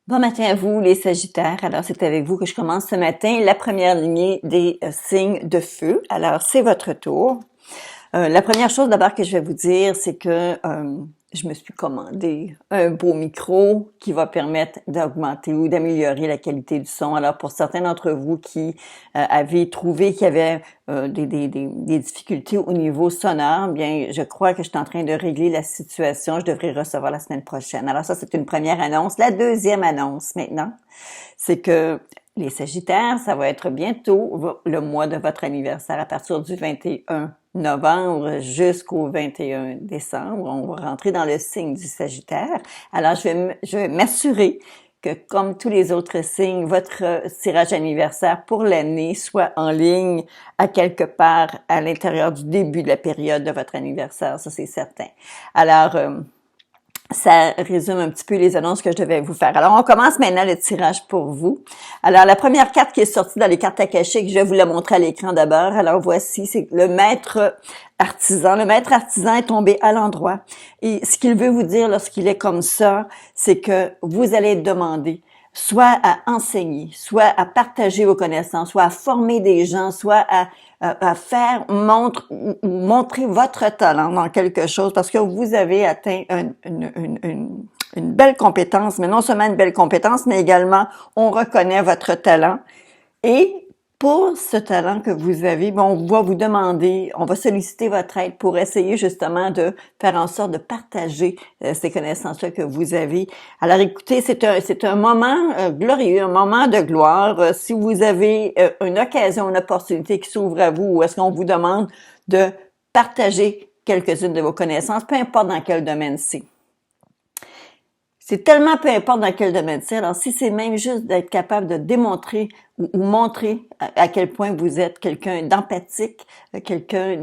Bon matin à vous, les Sagittaires. Alors, c'est avec vous que je commence ce matin la première lignée des signes de feu. Alors, c'est votre tour. La première chose d'abord que je vais vous dire, c'est que je me suis commandé un beau micro qui va permettre d'augmenter ou d'améliorer la qualité du son. Alors, pour certains d'entre vous qui avaient trouvé qu'il y avait des difficultés au niveau sonore, bien, je crois que je suis en train de régler la situation. Je devrais recevoir la semaine prochaine. Alors, ça, c'est une première annonce. La deuxième annonce, maintenant, c'est que les Sagittaires, ça va être bientôt le mois de votre anniversaire, à partir du 21 novembre jusqu'au 21 décembre. On va rentrer dans le signe du Sagittaire. Alors, je vais m'assurer que, comme tous les autres signes, votre tirage anniversaire pour l'année soit en ligne à quelque part à l'intérieur du début de la période de votre anniversaire. Ça, c'est certain. Alors, ça résume un petit peu les annonces que je devais vous faire. Alors, on commence maintenant le tirage pour vous. Alors, la première carte qui est sortie dans les cartes akashiques, je vais vous la montrer à l'écran d'abord. Alors, voici, c'est le maître artisan. Le maître artisan est tombé à l'endroit. Et ce qu'il veut vous dire lorsqu'il est comme ça, c'est que vous allez demander soit à enseigner, soit à partager vos connaissances, soit à former des gens, soit à faire montrer votre talent dans quelque chose, parce que vous avez atteint une belle compétence, mais non seulement une belle compétence, mais également on reconnaît votre talent. Et pour ce talent que vous avez, bon, on va vous demander, on va solliciter votre aide pour essayer justement de faire en sorte de partager ces connaissances-là que vous avez. Alors écoutez, c'est un moment glorieux, un moment de gloire. Si vous avez une occasion, une opportunité qui s'ouvre à vous, ou est-ce qu'on vous demande de partager quelques-unes de vos connaissances, peu importe dans quel domaine c'est. C'est tellement peu importe dans quel domaine c'est. Alors, si c'est même juste d'être capable de démontrer ou montrer à quel point vous êtes quelqu'un d'empathique, quelqu'un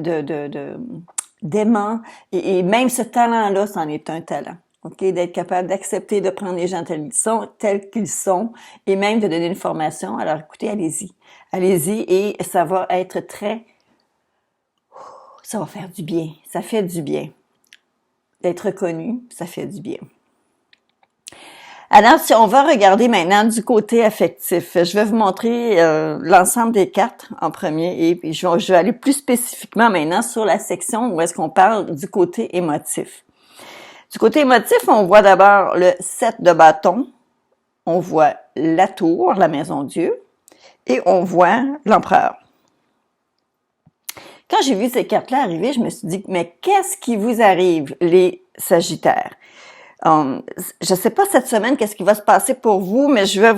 d'aimant, et même ce talent-là, c'en est un talent. OK? D'être capable d'accepter de prendre les gens tels qu'ils sont, et même de donner une formation. Alors, écoutez, allez-y. Allez-y, et ça va être ça va faire du bien. Ça fait du bien. D'être reconnu, ça fait du bien. Alors, si on va regarder maintenant du côté affectif, je vais vous montrer l'ensemble des cartes en premier et puis je vais aller plus spécifiquement maintenant sur la section où est-ce qu'on parle du côté émotif. Du côté émotif, on voit d'abord le 7 de bâton, on voit la tour, la maison Dieu, et on voit l'empereur. Quand j'ai vu ces cartes-là arriver, je me suis dit, mais qu'est-ce qui vous arrive, les Sagittaires? Je sais pas cette semaine qu'est-ce qui va se passer pour vous, mais je vais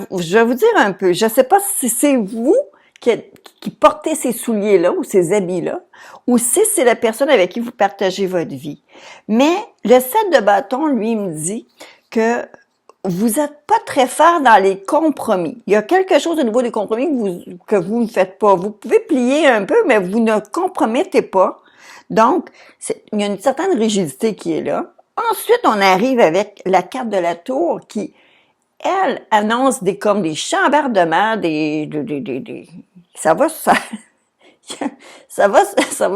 vous dire un peu. Je sais pas si c'est vous qui portez ces souliers-là ou ces habits-là, ou si c'est la personne avec qui vous partagez votre vie. Mais le 7 de bâton, lui, me dit que vous êtes pas très fort dans les compromis. Il y a quelque chose au niveau des compromis que vous ne faites pas. Vous pouvez plier un peu, mais vous ne compromettez pas. Donc, il y a une certaine rigidité qui est là. Ensuite, on arrive avec la carte de la tour qui, elle, annonce comme des chambardements, ça va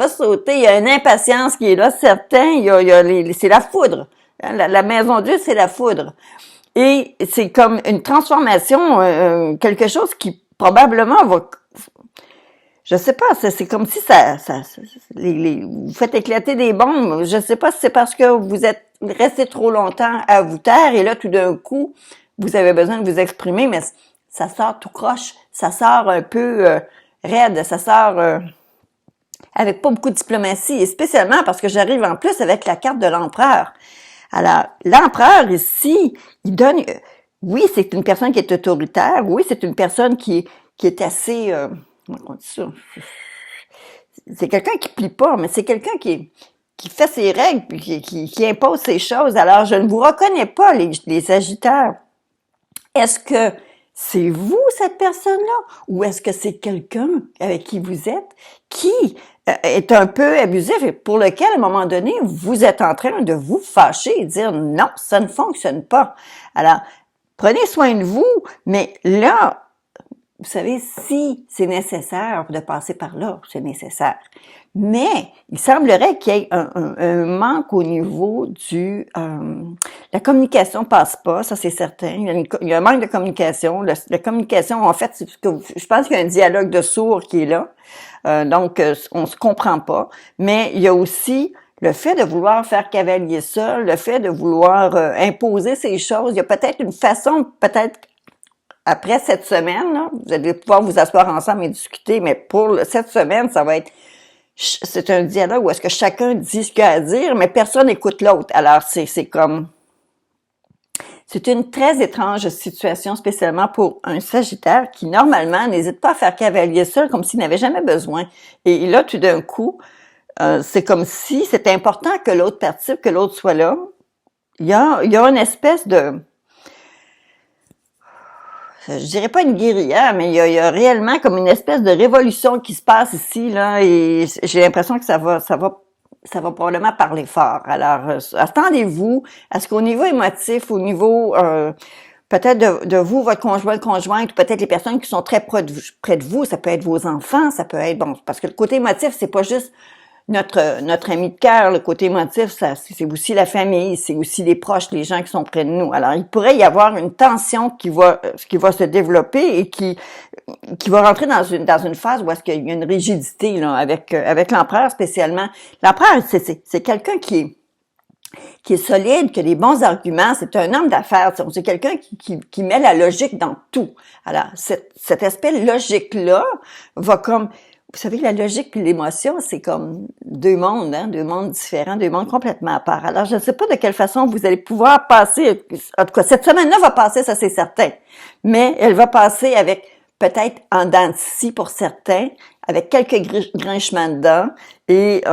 sauter. Il y a une impatience qui est là, certain. C'est la foudre. La maison Dieu, c'est la foudre. Et c'est comme une transformation, quelque chose qui probablement va, je sais pas, c'est comme si vous faites éclater des bombes. Je sais pas si c'est parce que vous êtes resté trop longtemps à vous taire et là, tout d'un coup, vous avez besoin de vous exprimer, mais ça sort tout croche, ça sort un peu raide, ça sort avec pas beaucoup de diplomatie, et spécialement parce que j'arrive en plus avec la carte de l'empereur. Alors, l'empereur ici, il donne, oui, c'est une personne qui est autoritaire, oui, c'est une personne qui est assez, comment on dit ça? C'est quelqu'un qui plie pas, mais c'est quelqu'un qui fait ses règles, puis qui impose ses choses. Alors, je ne vous reconnais pas, les Sagittaires. Est-ce que c'est vous, cette personne-là? Ou est-ce que c'est quelqu'un avec qui vous êtes qui est un peu abusif et pour lequel, à un moment donné, vous êtes en train de vous fâcher et dire non, ça ne fonctionne pas. Alors, prenez soin de vous, mais là, vous savez, si c'est nécessaire de passer par là, c'est nécessaire. Mais il semblerait qu'il y ait un manque au niveau la communication passe pas, ça c'est certain. Il y a un manque de communication. La communication, en fait, je pense qu'il y a un dialogue de sourds qui est là. Donc, on se comprend pas. Mais il y a aussi le fait de vouloir faire cavalier seul, le fait de vouloir imposer ces choses. Il y a peut-être une façon, peut-être après cette semaine, là, vous allez pouvoir vous asseoir ensemble et discuter, mais pour cette semaine, ça va être c'est un dialogue où est-ce que chacun dit ce qu'il a à dire, mais personne n'écoute l'autre. Alors, c'est comme... C'est une très étrange situation, spécialement pour un Sagittaire qui, normalement, n'hésite pas à faire cavalier seul comme s'il n'avait jamais besoin. Et là, tout d'un coup, c'est comme si c'était important que l'autre participe, que l'autre soit là. Il y a une espèce de... Je dirais pas une guérilla, mais il y a réellement comme une espèce de révolution qui se passe ici, là, et j'ai l'impression que ça va probablement parler fort. Alors, attendez-vous à ce qu'au niveau émotif, au niveau peut-être de vous, votre conjointe, ou peut-être les personnes qui sont très près de vous, ça peut être vos enfants, ça peut être, bon, parce que le côté émotif, c'est pas juste notre ami de cœur, le côté émotif, c'est aussi la famille, c'est aussi les proches, les gens qui sont près de nous. Alors, il pourrait y avoir une tension qui va se développer et qui va rentrer dans une phase où est-ce qu'il y a une rigidité là avec l'empereur spécialement. L'empereur, c'est quelqu'un qui est solide, qui a des bons arguments, c'est un homme d'affaires, c'est quelqu'un qui met la logique dans tout. Alors, cet aspect logique-là va comme... Vous savez, la logique et l'émotion, c'est comme deux mondes, hein, deux mondes différents, deux mondes complètement à part. Alors, je ne sais pas de quelle façon vous allez pouvoir passer, en tout cas, cette semaine-là va passer, ça c'est certain, mais elle va passer avec peut-être en dents de scie pour certains, avec quelques grinchements dedans, et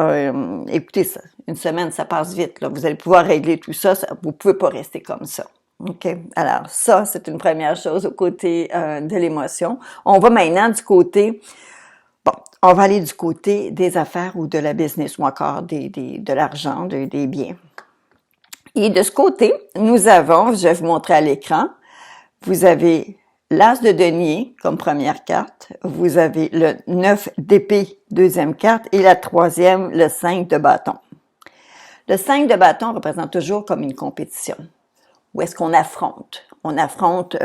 écoutez, ça, une semaine, ça passe vite, là. Vous allez pouvoir régler tout ça, vous pouvez pas rester comme ça. OK? Alors, ça, c'est une première chose au côté de l'émotion. On va maintenant du côté... Bon, on va aller du côté des affaires ou de la business ou encore de l'argent, des biens. Et de ce côté, nous avons, je vais vous montrer à l'écran, vous avez l'As de denier comme première carte, vous avez le 9 d'épée, deuxième carte, et la troisième, le 5 de bâton. Le 5 de bâton représente toujours comme une compétition. Où est-ce qu'on affronte? On affronte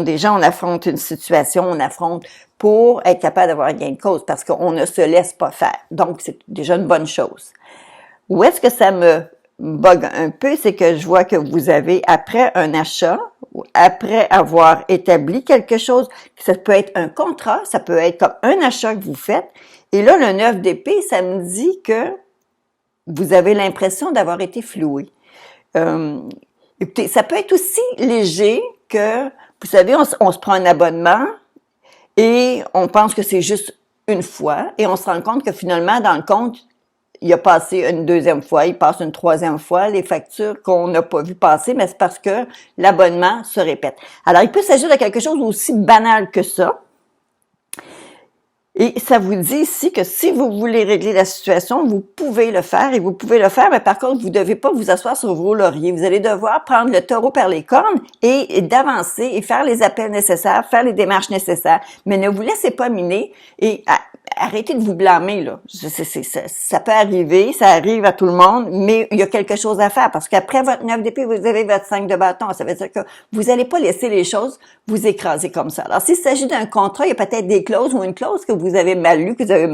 des gens, on affronte une situation, on affronte pour être capable d'avoir gain de cause, parce qu'on ne se laisse pas faire. Donc, c'est déjà une bonne chose. Où est-ce que ça me bug un peu, c'est que je vois que vous avez, après un achat, ou après avoir établi quelque chose, ça peut être un contrat, ça peut être comme un achat que vous faites, et là, le 9 d'épée, ça me dit que vous avez l'impression d'avoir été floué. Écoutez, ça peut être aussi léger que, vous savez, on se prend un abonnement et on pense que c'est juste une fois et on se rend compte que finalement, dans le compte, il a passé une deuxième fois, il passe une troisième fois, les factures qu'on n'a pas vu passer, mais c'est parce que l'abonnement se répète. Alors, il peut s'agir de quelque chose aussi banal que ça. Et ça vous dit ici que si vous voulez régler la situation, vous pouvez le faire, et vous pouvez le faire, mais par contre, vous ne devez pas vous asseoir sur vos lauriers. Vous allez devoir prendre le taureau par les cornes et d'avancer et faire les appels nécessaires, faire les démarches nécessaires. Mais ne vous laissez pas miner et arrêtez de vous blâmer, là. Ça peut arriver, ça arrive à tout le monde, mais il y a quelque chose à faire parce qu'après votre 9 d'épée, vous avez votre 5 de bâton. Ça veut dire que vous n'allez pas laisser les choses vous écraser comme ça. Alors, s'il s'agit d'un contrat, il y a peut-être des clauses ou une clause que vous avez mal lu, que vous avez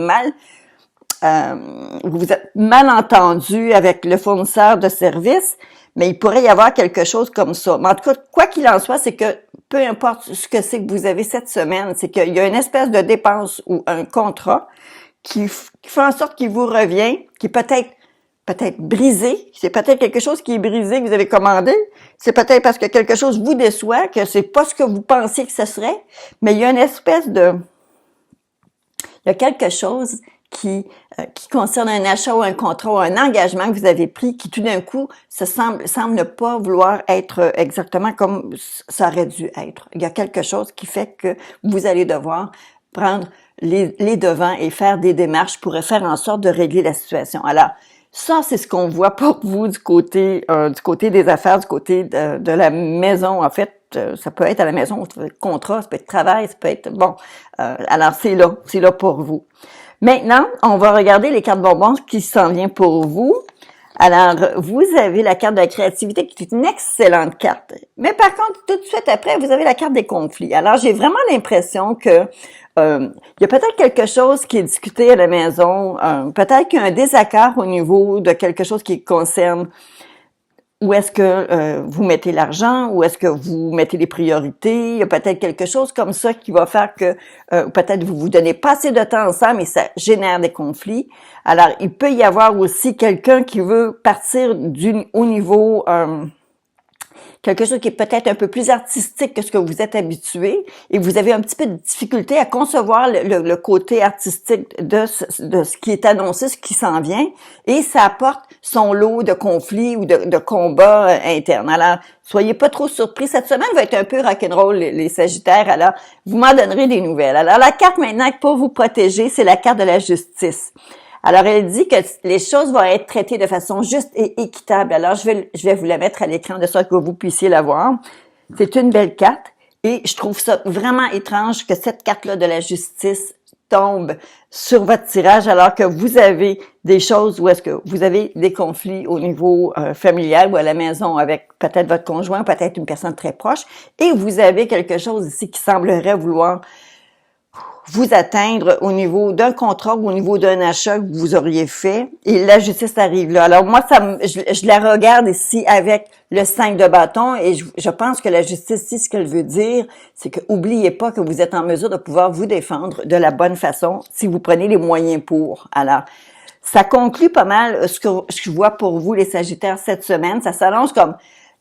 vous êtes mal entendu avec le fournisseur de services, mais il pourrait y avoir quelque chose comme ça. Mais en tout cas, quoi qu'il en soit, c'est que peu importe ce que c'est que vous avez cette semaine, c'est qu'il y a une espèce de dépense ou un contrat qui fait en sorte qu'il vous revient, qui est peut-être brisé, c'est peut-être quelque chose qui est brisé que vous avez commandé, c'est peut-être parce que quelque chose vous déçoit, que c'est pas ce que vous pensiez que ce serait, mais il y a une espèce de... Il y a quelque chose qui concerne un achat ou un contrat ou un engagement que vous avez pris qui tout d'un coup semble ne pas vouloir être exactement comme ça aurait dû être. Il y a quelque chose qui fait que vous allez devoir prendre les devants et faire des démarches pour faire en sorte de régler la situation. Alors, ça, c'est ce qu'on voit pour vous du côté des affaires, du côté de la maison, en fait, ça peut être à la maison, ça peut être contrat, ça peut être travail, ça peut être, bon. Alors, c'est là pour vous. Maintenant, on va regarder les cartes bonbons qui s'en vient pour vous. Alors, vous avez la carte de la créativité qui est une excellente carte. Mais par contre, tout de suite après, vous avez la carte des conflits. Alors, j'ai vraiment l'impression que il y a peut-être quelque chose qui est discuté à la maison, peut-être qu'il y a un désaccord au niveau de quelque chose qui concerne où est-ce que vous mettez l'argent, où est-ce que vous mettez les priorités. Il y a peut-être quelque chose comme ça qui va faire que peut-être vous vous donnez pas assez de temps ensemble et ça génère des conflits. Alors, il peut y avoir aussi quelqu'un qui veut partir au niveau quelque chose qui est peut-être un peu plus artistique que ce que vous êtes habitué et vous avez un petit peu de difficulté à concevoir le côté artistique de ce qui est annoncé, ce qui s'en vient, et ça apporte son lot de conflits ou de combats internes. Alors, soyez pas trop surpris. Cette semaine va être un peu rock'n'roll, les Sagittaires. Alors, vous m'en donnerez des nouvelles. Alors, la carte maintenant pour vous protéger, c'est la carte de la justice. Alors, elle dit que les choses vont être traitées de façon juste et équitable. Alors, je vais vous la mettre à l'écran de sorte que vous puissiez la voir. C'est une belle carte et je trouve ça vraiment étrange que cette carte-là de la justice tombe sur votre tirage alors que vous avez des choses où est-ce que vous avez des conflits au niveau familial ou à la maison avec peut-être votre conjoint, peut-être une personne très proche et vous avez quelque chose ici qui semblerait vouloir vous atteindre au niveau d'un contrat ou au niveau d'un achat que vous auriez fait et la justice arrive là. Alors moi, je la regarde ici avec le 5 de bâton et je pense que la justice ici, ce qu'elle veut dire, c'est que oubliez pas que vous êtes en mesure de pouvoir vous défendre de la bonne façon si vous prenez les moyens pour. Alors, ça conclut pas mal ce que je vois pour vous les Sagittaires cette semaine. Ça s'annonce comme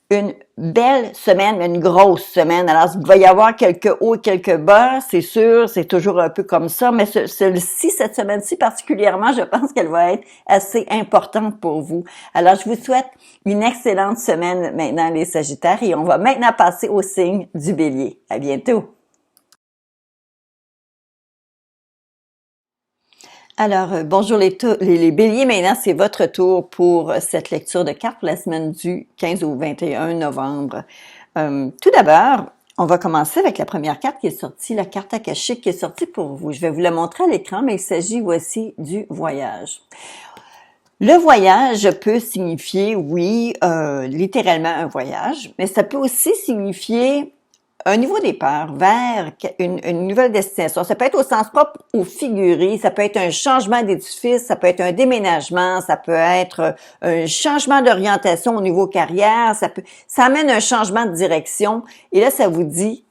une belle semaine, une grosse semaine. Alors, il va y avoir quelques hauts et quelques bas, c'est sûr, c'est toujours un peu comme ça, mais celle-ci, cette semaine-ci particulièrement, je pense qu'elle va être assez importante pour vous. Alors, je vous souhaite une excellente semaine maintenant, les Sagittaires, et on va maintenant passer au signe du Bélier. À bientôt! Alors, bonjour les béliers, maintenant c'est votre tour pour cette lecture de cartes pour la semaine du 15 au 21 novembre. Tout d'abord, on va commencer avec la première carte qui est sortie, la carte akashique qui est sortie pour vous. Je vais vous la montrer à l'écran, mais il s'agit voici du voyage. Le voyage peut signifier, oui, littéralement un voyage, mais ça peut aussi signifier un nouveau départ vers une nouvelle destination. Ça peut être au sens propre ou figuré, ça peut être un changement d'édifice, ça peut être un déménagement, ça peut être un changement d'orientation au niveau carrière, ça amène un changement de direction. Et là, ça vous dit,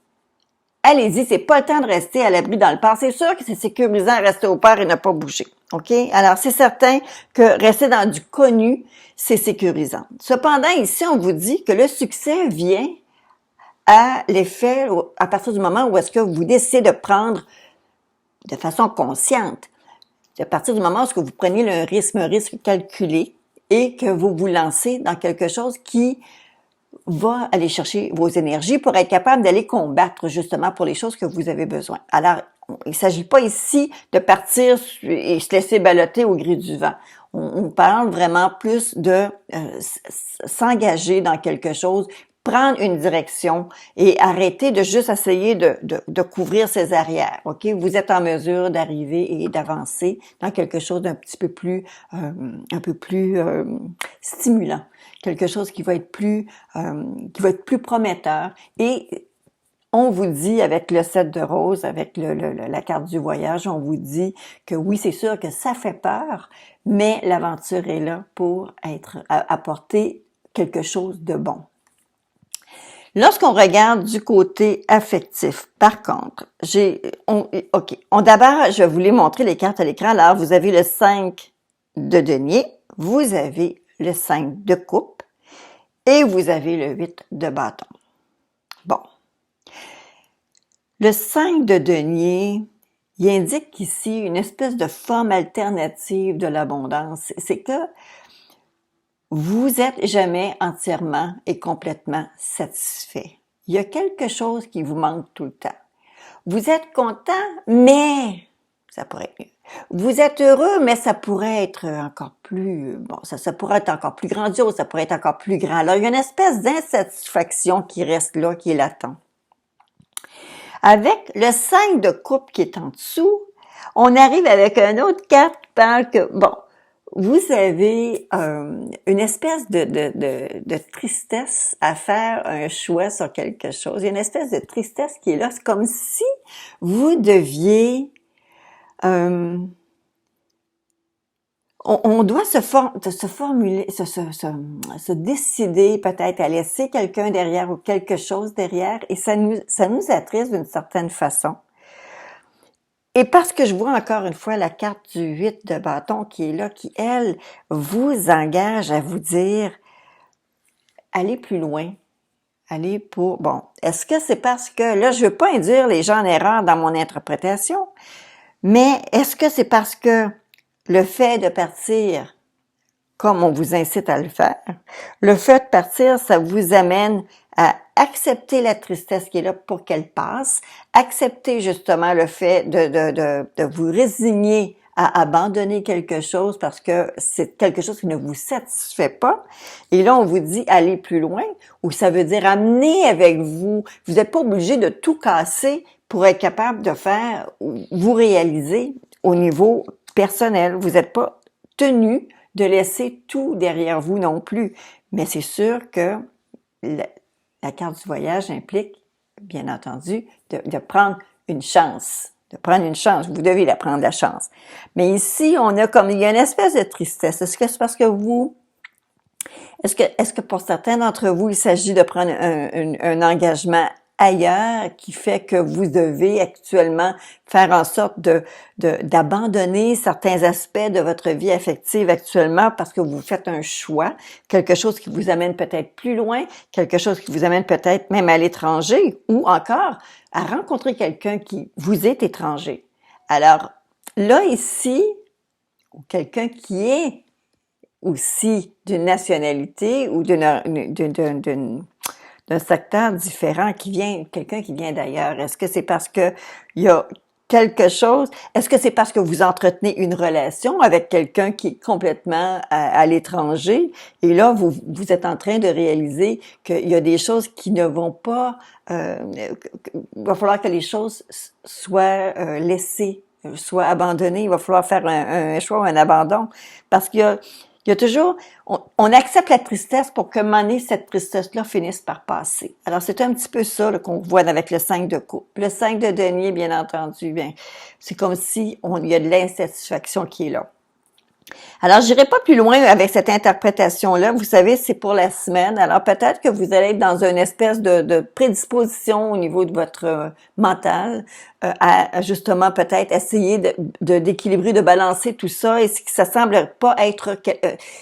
allez-y, c'est pas le temps de rester à l'abri dans le parc. C'est sûr que c'est sécurisant de rester au parc et ne pas bouger. OK? Alors, c'est certain que rester dans du connu, c'est sécurisant. Cependant, ici, on vous dit que le succès vient à l'effet, à partir du moment où est-ce que vous décidez de prendre de façon consciente, à partir du moment où est-ce que vous prenez un risque calculé et que vous vous lancez dans quelque chose qui va aller chercher vos énergies pour être capable d'aller combattre justement pour les choses que vous avez besoin. Alors, il ne s'agit pas ici de partir et se laisser balloter au gré du vent. On parle vraiment plus de s'engager dans quelque chose, prendre une direction et arrêter de juste essayer de couvrir ses arrières. Ok, vous êtes en mesure d'arriver et d'avancer dans quelque chose d'un petit peu plus, un peu plus stimulant, quelque chose qui va être plus prometteur. Et on vous dit avec le 7 de rose, avec la carte du voyage, on vous dit que oui, c'est sûr que ça fait peur, mais l'aventure est là pour apporter quelque chose de bon. Lorsqu'on regarde du côté affectif, par contre, d'abord, je vais vous les montrer les cartes à l'écran. Alors, vous avez le 5 de denier, vous avez le 5 de coupe et vous avez le 8 de bâton. Bon. Le 5 de denier, il indique ici une espèce de forme alternative de l'abondance. C'est que vous êtes jamais entièrement et complètement satisfait. Il y a quelque chose qui vous manque tout le temps. Vous êtes content, mais ça pourrait être mieux. Vous êtes heureux, mais ça pourrait être encore plus, bon, ça pourrait être encore plus grandiose, ça pourrait être encore plus grand. Alors, il y a une espèce d'insatisfaction qui reste là, qui est latent. Avec le 5 de coupe qui est en dessous, on arrive avec une autre carte qui parle que, bon, vous avez une espèce de tristesse à faire un choix sur quelque chose. Il y a une espèce de tristesse qui est là. C'est comme si vous deviez... on doit se formuler, se décider peut-être à laisser quelqu'un derrière ou quelque chose derrière, et ça nous attriste d'une certaine façon. Et parce que je vois encore une fois la carte du 8 de bâton qui est là, qui, elle, vous engage à vous dire, allez plus loin, allez pour... Bon, est-ce que c'est parce que, là, je veux pas induire les gens en erreur dans mon interprétation, mais est-ce que c'est parce que le fait de partir, comme on vous incite à le faire, le fait de partir, ça vous amène à accepter la tristesse qui est là pour qu'elle passe, accepter justement le fait de vous résigner à abandonner quelque chose parce que c'est quelque chose qui ne vous satisfait pas. Et là, on vous dit aller plus loin, ou ça veut dire amener avec vous. Vous n'êtes pas obligé de tout casser pour être capable de faire, vous réaliser au niveau personnel. Vous n'êtes pas tenu de laisser tout derrière vous non plus. Mais c'est sûr que la carte du voyage implique, bien entendu, de prendre une chance. De prendre une chance. Vous devez la prendre, la chance. Mais ici, on a comme, il y a une espèce de tristesse. Est-ce que c'est parce que vous, est-ce que pour certains d'entre vous, il s'agit de prendre un engagement ailleurs qui fait que vous devez actuellement faire en sorte d'abandonner certains aspects de votre vie affective actuellement parce que vous faites un choix, quelque chose qui vous amène peut-être plus loin, quelque chose qui vous amène peut-être même à l'étranger ou encore à rencontrer quelqu'un qui vous est étranger. Alors, là, ici, quelqu'un qui est aussi d'une nationalité ou d'un secteur différent, quelqu'un qui vient d'ailleurs. Est-ce que c'est parce que il y a quelque chose? Est-ce que c'est parce que vous entretenez une relation avec quelqu'un qui est complètement à l'étranger? Et là, vous êtes en train de réaliser qu'il y a des choses qui ne vont pas, il va falloir que les choses soient laissées, soient abandonnées. Il va falloir faire un choix ou un abandon. Parce il y a toujours, on accepte la tristesse pour que, un moment donné, cette tristesse-là finisse par passer. Alors, c'est un petit peu ça qu'on voit avec le 5 de coupe. Le 5 de denier, bien entendu, bien, c'est comme si il y a de l'insatisfaction qui est là. Alors, j'irai pas plus loin avec cette interprétation-là. Vous savez, c'est pour la semaine. Alors, peut-être que vous allez être dans une espèce de prédisposition au niveau de votre mental à justement peut-être essayer d'équilibrer, de balancer tout ça. Et ça semble pas être,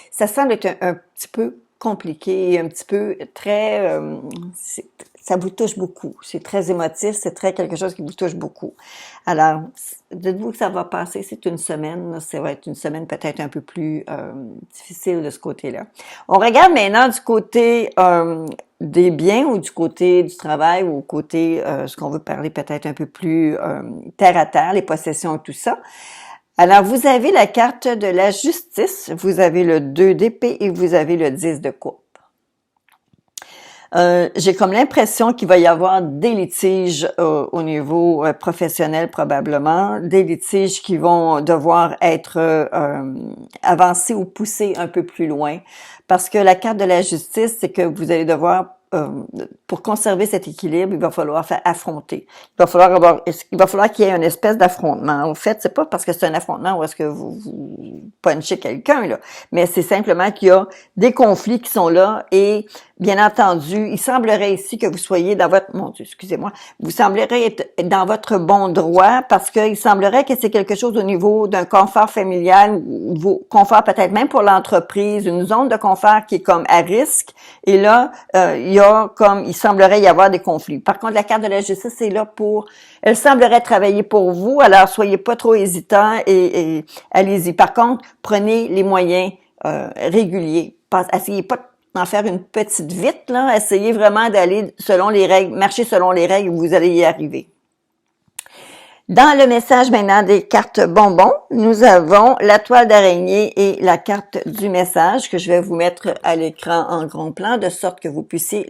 ça semble être un petit peu compliqué, un petit peu très, ça vous touche beaucoup. C'est très émotif, c'est très quelque chose qui vous touche beaucoup. Alors, dites-vous que ça va passer, c'est une semaine, ça va être une semaine peut-être un peu plus difficile de ce côté-là. On regarde maintenant du côté des biens ou du côté du travail ou côté ce qu'on veut parler peut-être un peu plus terre à terre, les possessions et tout ça. Alors, vous avez la carte de la justice, vous avez le 2 d'épée et vous avez le 10 de coupe. J'ai comme l'impression qu'il va y avoir des litiges au niveau professionnel probablement, des litiges qui vont devoir être avancés ou poussés un peu plus loin, parce que la carte de la justice, c'est que vous allez devoir pour conserver cet équilibre, il va falloir faire affronter. Il va falloir qu'il y ait une espèce d'affrontement. En fait, c'est pas parce que c'est un affrontement où est-ce que vous punchez quelqu'un, là, mais c'est simplement qu'il y a des conflits qui sont là et, bien entendu, il semblerait ici que vous soyez dans votre, mon Dieu, excusez-moi, vous sembleriez être dans votre bon droit parce qu'il semblerait que c'est quelque chose au niveau d'un confort familial, ou confort peut-être même pour l'entreprise, une zone de confort qui est comme à risque. Et là, il semblerait y avoir des conflits. Par contre, la carte de la justice est là elle semblerait travailler pour vous, alors soyez pas trop hésitants et allez-y. Par contre, prenez les moyens réguliers. Essayez pas d'en faire une petite vite, là. Essayez vraiment d'aller selon les règles, marcher selon les règles, vous allez y arriver. Dans le message maintenant des cartes bonbons, nous avons la toile d'araignée et la carte du message que je vais vous mettre à l'écran en grand plan de sorte que vous puissiez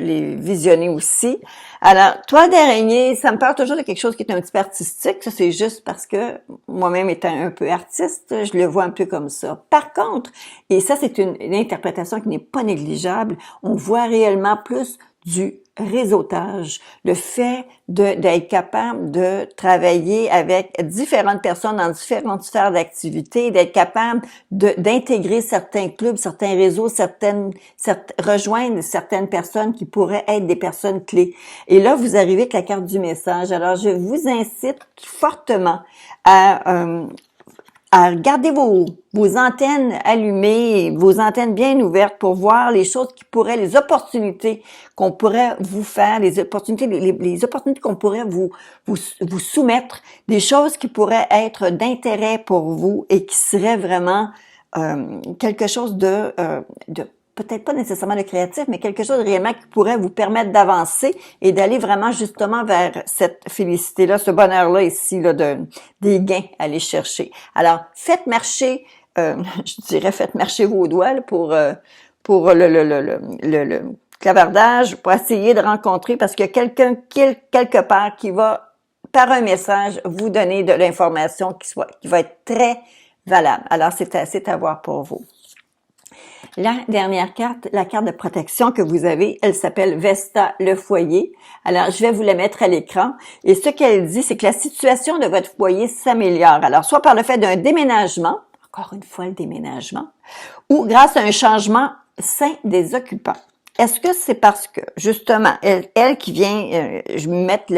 les visionner aussi. Alors, toile d'araignée, ça me parle toujours de quelque chose qui est un petit peu artistique. Ça, c'est juste parce que moi-même étant un peu artiste, je le vois un peu comme ça. Par contre, et ça, c'est une interprétation qui n'est pas négligeable, on voit réellement plus du réseautage, le fait d'être capable de travailler avec différentes personnes dans différentes sphères d'activité, d'être capable d'intégrer certains clubs, certains réseaux, rejoindre certaines personnes qui pourraient être des personnes clés. Et là, vous arrivez avec la carte du message. Alors, je vous incite fortement à garder vos antennes allumées, vos antennes bien ouvertes pour voir les choses qui pourraient, les opportunités qu'on pourrait vous faire, les opportunités qu'on pourrait vous soumettre, des choses qui pourraient être d'intérêt pour vous et qui seraient vraiment quelque chose de peut-être pas nécessairement de créatif, mais quelque chose réellement qui pourrait vous permettre d'avancer et d'aller vraiment justement vers cette félicité-là, ce bonheur-là ici, là, des gains à aller chercher. Alors, faites marcher, je dirais faites marcher vos doigts là, pour le clavardage, pour essayer de rencontrer, parce qu'il y a quelqu'un quelque part qui va, par un message, vous donner de l'information qui va être très valable. Alors, c'est à voir pour vous. La dernière carte, la carte de protection que vous avez, elle s'appelle Vesta, le foyer. Alors, je vais vous la mettre à l'écran. Et ce qu'elle dit, c'est que la situation de votre foyer s'améliore. Alors, soit par le fait d'un déménagement, encore une fois le déménagement, ou grâce à un changement sain des occupants. Est-ce que c'est parce que, justement, elle qui vient mettre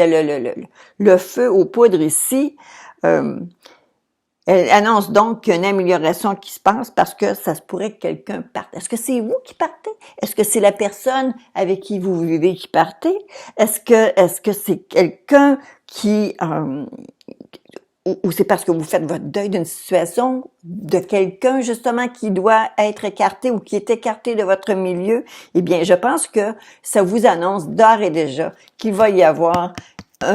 le feu aux poudres ici, elle annonce donc qu'il y a une amélioration qui se passe parce que ça se pourrait que quelqu'un parte. Est-ce que c'est vous qui partez? Est-ce que c'est la personne avec qui vous vivez qui partez? Est-ce que c'est quelqu'un qui ou c'est parce que vous faites votre deuil d'une situation de quelqu'un justement qui doit être écarté ou qui est écarté de votre milieu? Eh bien, je pense que ça vous annonce d'ores et déjà qu'il va y avoir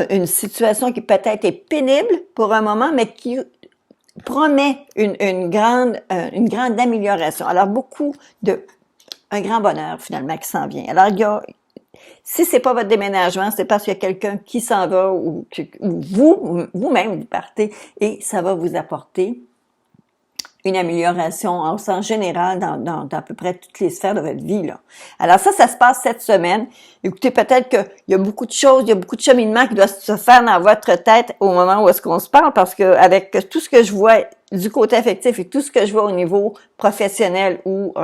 une situation qui peut-être est pénible pour un moment, mais qui promet une grande amélioration. Alors, un grand bonheur, finalement, qui s'en vient. Alors, si c'est pas votre déménagement, c'est parce qu'il y a quelqu'un qui s'en va ou vous-même, vous partez et ça va vous apporter une amélioration au sens général dans à peu près toutes les sphères de votre vie, là. Alors ça se passe cette semaine. Écoutez, peut-être qu'il y a beaucoup de choses, il y a beaucoup de cheminement qui doit se faire dans votre tête au moment où est-ce qu'on se parle, parce que avec tout ce que je vois du côté affectif et tout ce que je vois au niveau professionnel ou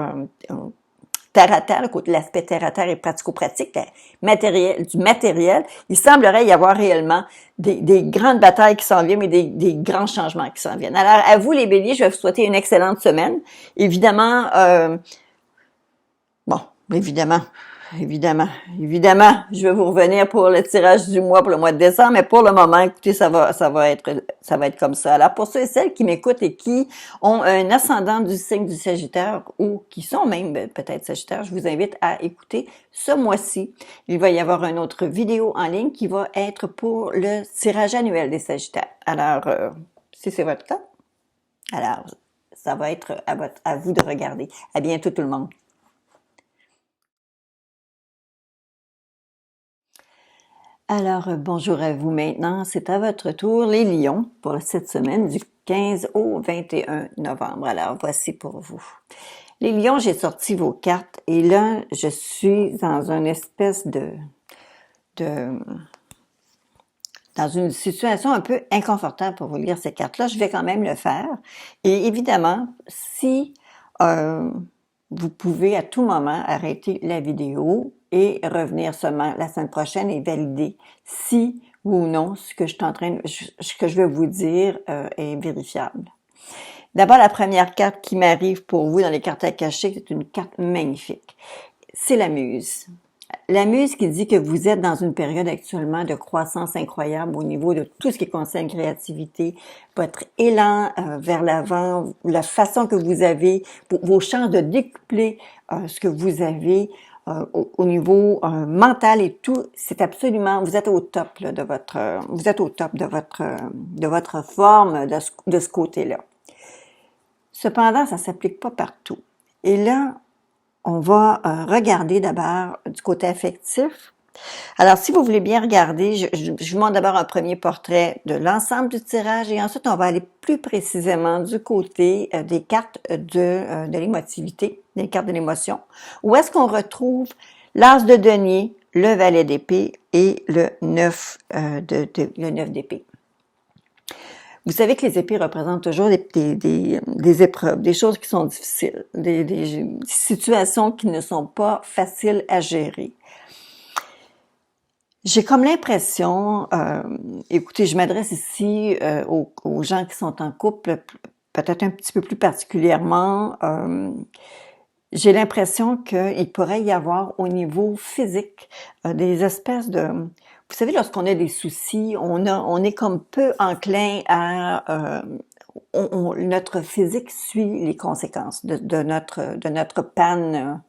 terre à terre, l'aspect terre à terre et pratico-pratique, du matériel, il semblerait y avoir réellement des grandes batailles qui s'en viennent, mais des grands changements qui s'en viennent. Alors, à vous les béliers, je vais vous souhaiter une excellente semaine. Évidemment, Évidemment, je vais vous revenir pour le tirage du mois pour le mois de décembre, mais pour le moment, écoutez, ça va être comme ça. Alors, pour ceux et celles qui m'écoutent et qui ont un ascendant du signe du Sagittaire ou qui sont même peut-être Sagittaire, je vous invite à écouter ce mois-ci. Il va y avoir une autre vidéo en ligne qui va être pour le tirage annuel des Sagittaires. Alors, si c'est votre cas, alors, ça va être à vous de regarder. À bientôt tout le monde. Alors, bonjour à vous maintenant. C'est à votre tour les lions pour cette semaine du 15 au 21 novembre. Alors, voici pour vous. Les lions, j'ai sorti vos cartes et là, je suis dans une espèce dans une situation un peu inconfortable pour vous lire ces cartes-là. Je vais quand même le faire. Et évidemment, si vous pouvez à tout moment arrêter la vidéo et revenir seulement la semaine prochaine et valider si ou non ce que je vais vous dire est vérifiable. D'abord, la première carte qui m'arrive pour vous dans les cartes akashiques, c'est une carte magnifique. C'est la muse. La muse qui dit que vous êtes dans une période actuellement de croissance incroyable au niveau de tout ce qui concerne créativité, votre élan vers l'avant, la façon que vous avez, vos chances de décupler ce que vous avez, au niveau mental et tout, c'est absolument, vous êtes au top là, vous êtes au top de votre forme de ce côté-là. Cependant, ça s'applique pas partout. Et là, on va regarder d'abord du côté affectif. Alors, si vous voulez bien regarder, je vous montre d'abord un premier portrait de l'ensemble du tirage et ensuite, on va aller plus précisément du côté des cartes de l'émotivité, des cartes de l'émotion. Où est-ce qu'on retrouve l'as de denier, le valet d'épée et le 9 d'épée. Vous savez que les épées représentent toujours des épreuves, des choses qui sont difficiles, des situations qui ne sont pas faciles à gérer. J'ai comme l'impression, écoutez, je m'adresse ici aux gens qui sont en couple, peut-être un petit peu plus particulièrement, j'ai l'impression qu'il pourrait y avoir au niveau physique des espèces de... Vous savez, lorsqu'on a des soucis, on est comme peu enclin à... notre physique suit les conséquences de notre panne.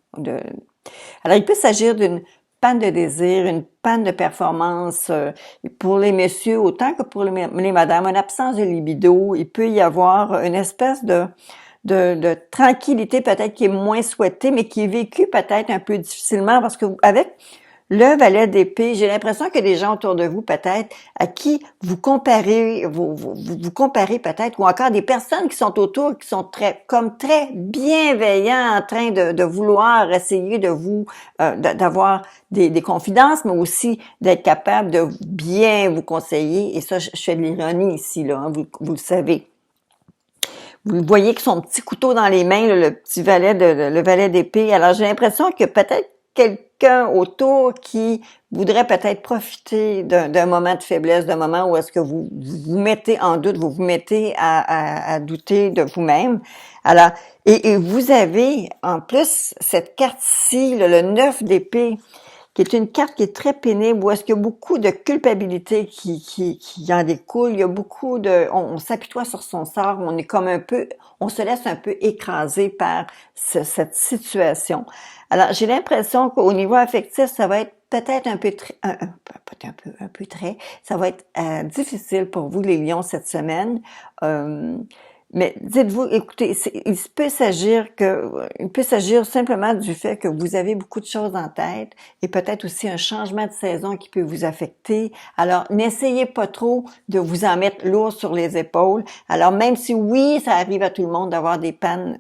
Alors, il peut s'agir d'une panne de désir, une panne de performance pour les messieurs autant que pour les madames, une absence de libido. Il peut y avoir une espèce de tranquillité peut-être qui est moins souhaitée, mais qui est vécue peut-être un peu difficilement parce que avec le valet d'épée, j'ai l'impression qu'il y a des gens autour de vous peut-être à qui vous comparez, vous comparez peut-être, ou encore des personnes qui sont autour, qui sont très bienveillants, en train de vouloir essayer de vous, d'avoir des confidences, mais aussi d'être capable de bien vous conseiller. Et ça, je fais de l'ironie ici, là, hein, vous le savez. Vous voyez que son petit couteau dans les mains, là, le valet d'épée. Alors, j'ai l'impression que peut-être quelqu'un autour qui voudrait peut-être profiter d'un moment de faiblesse, d'un moment où est-ce que vous vous mettez en doute, vous vous mettez à douter de vous-même. Alors, et vous avez en plus cette carte-ci, le 9 d'épée, qui est une carte qui est très pénible, où est-ce qu'il y a beaucoup de culpabilité qui en découle, il y a beaucoup de... On s'apitoie sur son sort, on est comme un peu... On se laisse un peu écraser par cette situation. Alors, j'ai l'impression qu'au niveau affectif, ça va être peut-être un peu ça va être difficile pour vous, les lions, cette semaine. Mais dites-vous, écoutez, il peut s'agir simplement du fait que vous avez beaucoup de choses en tête et peut-être aussi un changement de saison qui peut vous affecter. Alors, n'essayez pas trop de vous en mettre lourd sur les épaules. Alors, même si oui, ça arrive à tout le monde d'avoir des pannes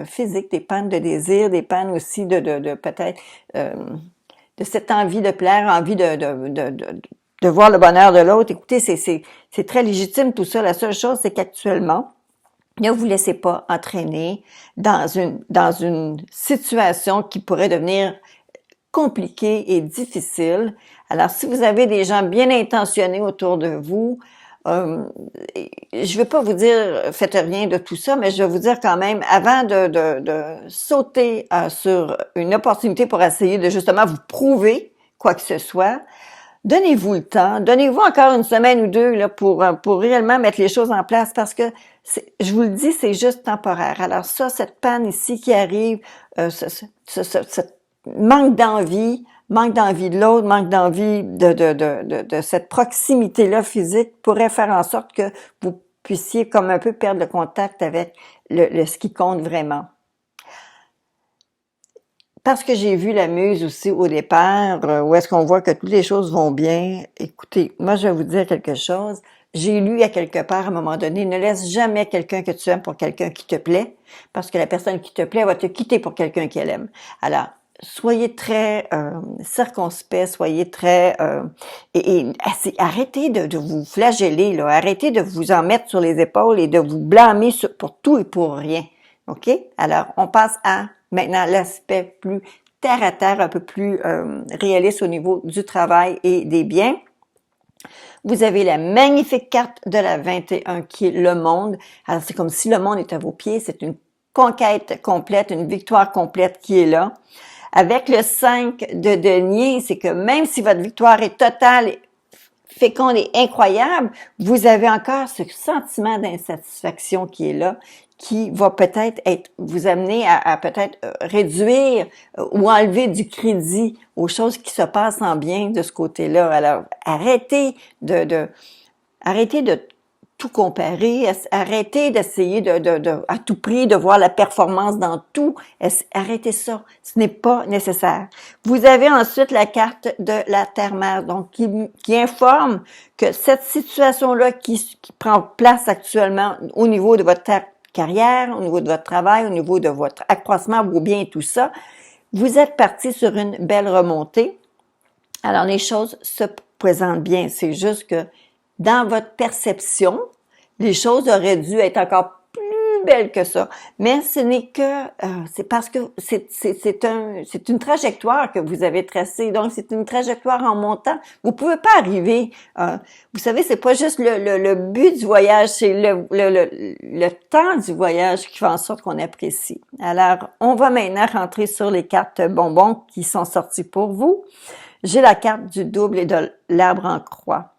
physiques, des pannes de désir, des pannes aussi de peut-être de cette envie de plaire, envie de voir le bonheur de l'autre. Écoutez, c'est très légitime tout ça. La seule chose, c'est qu'actuellement, ne vous laissez pas entraîner dans une situation qui pourrait devenir compliquée et difficile. Alors, si vous avez des gens bien intentionnés autour de vous, je vais pas vous dire faites rien de tout ça, mais je vais vous dire quand même, avant de sauter sur une opportunité pour essayer de justement vous prouver quoi que ce soit, donnez-vous le temps, donnez-vous encore une semaine ou deux là, pour réellement mettre les choses en place parce que, je vous le dis, c'est juste temporaire. Alors ça, cette panne ici qui arrive, ce manque d'envie de l'autre, manque d'envie de cette proximité-là physique pourrait faire en sorte que vous puissiez comme un peu perdre le contact avec ce qui compte vraiment. Parce que j'ai vu la muse aussi au départ, où est-ce qu'on voit que toutes les choses vont bien. Écoutez, moi je vais vous dire quelque chose. J'ai lu à quelque part à un moment donné, ne laisse jamais quelqu'un que tu aimes pour quelqu'un qui te plaît, parce que la personne qui te plaît va te quitter pour quelqu'un qu'elle aime. Alors, soyez très circonspect, soyez très... arrêtez de vous flageller, là. Arrêtez de vous en mettre sur les épaules et de vous blâmer pour tout et pour rien. OK? Alors, on passe à maintenant l'aspect plus terre à terre, un peu plus réaliste au niveau du travail et des biens. Vous avez la magnifique carte de la 21 qui est le monde. Alors, c'est comme si le monde est à vos pieds. C'est une conquête complète, une victoire complète qui est là. Avec le 5 de denier, c'est que même si votre victoire est totale, féconde et incroyable, vous avez encore ce sentiment d'insatisfaction qui est là, qui va peut-être vous amener à peut-être réduire ou enlever du crédit aux choses qui se passent en bien de ce côté-là. Alors, arrêtez de tout comparer, arrêtez d'essayer à tout prix de voir la performance dans tout. Arrêtez ça. Ce n'est pas nécessaire. Vous avez ensuite la carte de la Terre-Mère, donc qui informe que cette situation-là qui prend place actuellement au niveau de votre carrière, au niveau de votre travail, au niveau de votre accroissement, vos biens et tout ça, vous êtes parti sur une belle remontée. Alors, les choses se présentent bien. C'est juste que dans votre perception, les choses auraient dû être encore plus belles que ça. Mais ce n'est que, c'est parce que c'est une trajectoire que vous avez tracée. Donc, c'est une trajectoire en montant. Vous pouvez pas arriver, vous savez, c'est pas juste le but du voyage, c'est le temps du voyage qui fait en sorte qu'on apprécie. Alors, on va maintenant rentrer sur les cartes bonbons qui sont sorties pour vous. J'ai la carte du double et de l'arbre en croix.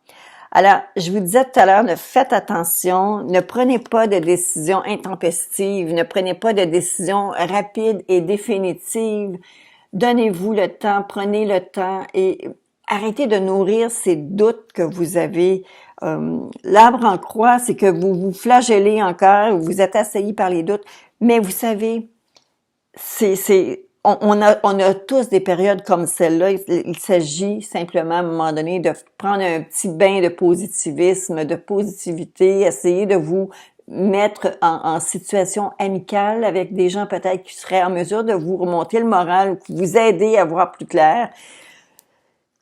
Alors, je vous disais tout à l'heure, faites attention, ne prenez pas de décisions intempestives, ne prenez pas de décisions rapides et définitives. Donnez-vous le temps, prenez le temps et arrêtez de nourrir ces doutes que vous avez. L'arbre en croix, c'est que vous vous flagellez encore, vous êtes assailli par les doutes, mais vous savez, on a tous des périodes comme celle-là. Il s'agit simplement à un moment donné de prendre un petit bain de positivisme, de positivité, essayer de vous mettre en situation amicale avec des gens peut-être qui seraient en mesure de vous remonter le moral ou qui vous aider à voir plus clair.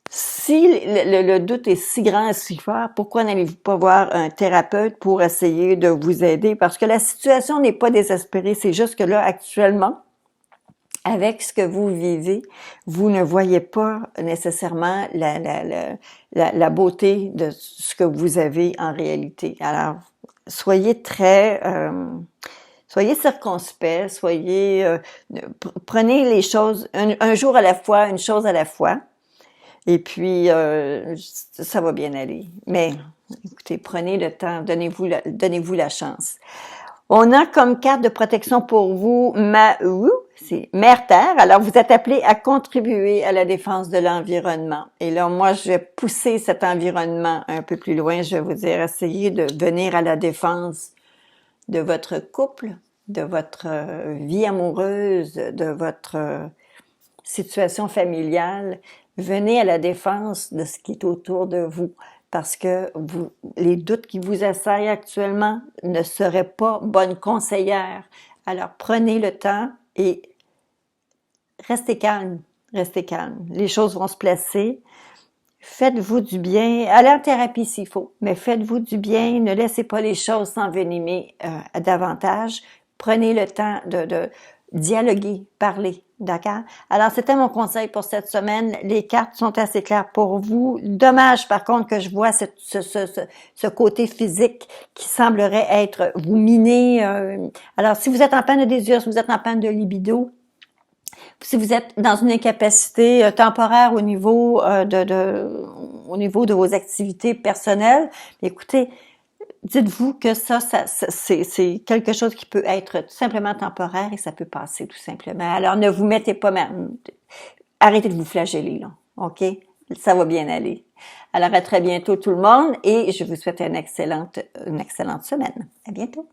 Si le doute est si grand et si fort, pourquoi n'allez-vous pas voir un thérapeute pour essayer de vous aider? Parce que la situation n'est pas désespérée, c'est juste que là, actuellement, avec ce que vous vivez, vous ne voyez pas nécessairement la beauté de ce que vous avez en réalité. Alors, soyez soyez circonspect, prenez les choses un jour à la fois, une chose à la fois, et puis ça va bien aller. Mais écoutez, prenez le temps, donnez-vous la chance. On a comme carte de protection pour vous Mahou, c'est Mère Terre. Alors, vous êtes appelé à contribuer à la défense de l'environnement. Et là, moi, je vais pousser cet environnement un peu plus loin. Je vais vous dire, essayez de venir à la défense de votre couple, de votre vie amoureuse, de votre situation familiale. Venez à la défense de ce qui est autour de vous. Parce que les doutes qui vous assaillent actuellement ne seraient pas bonnes conseillères. Alors, prenez le temps et restez calme, restez calme. Les choses vont se placer. Faites-vous du bien. Allez en thérapie s'il faut, mais faites-vous du bien. Ne laissez pas les choses s'envenimer davantage. Prenez le temps de dialoguer, parler. D'accord? Alors, c'était mon conseil pour cette semaine. Les cartes sont assez claires pour vous. Dommage, par contre, que je vois ce côté physique qui semblerait être vous miner. Alors, si vous êtes en panne de désir, si vous êtes en panne de libido, si vous êtes dans une incapacité temporaire au niveau de vos activités personnelles, écoutez, dites-vous que c'est quelque chose qui peut être tout simplement temporaire et ça peut passer tout simplement. Alors, ne vous mettez pas arrêtez de vous flageller, là. OK? Ça va bien aller. Alors, à très bientôt tout le monde et je vous souhaite une excellente semaine. À bientôt.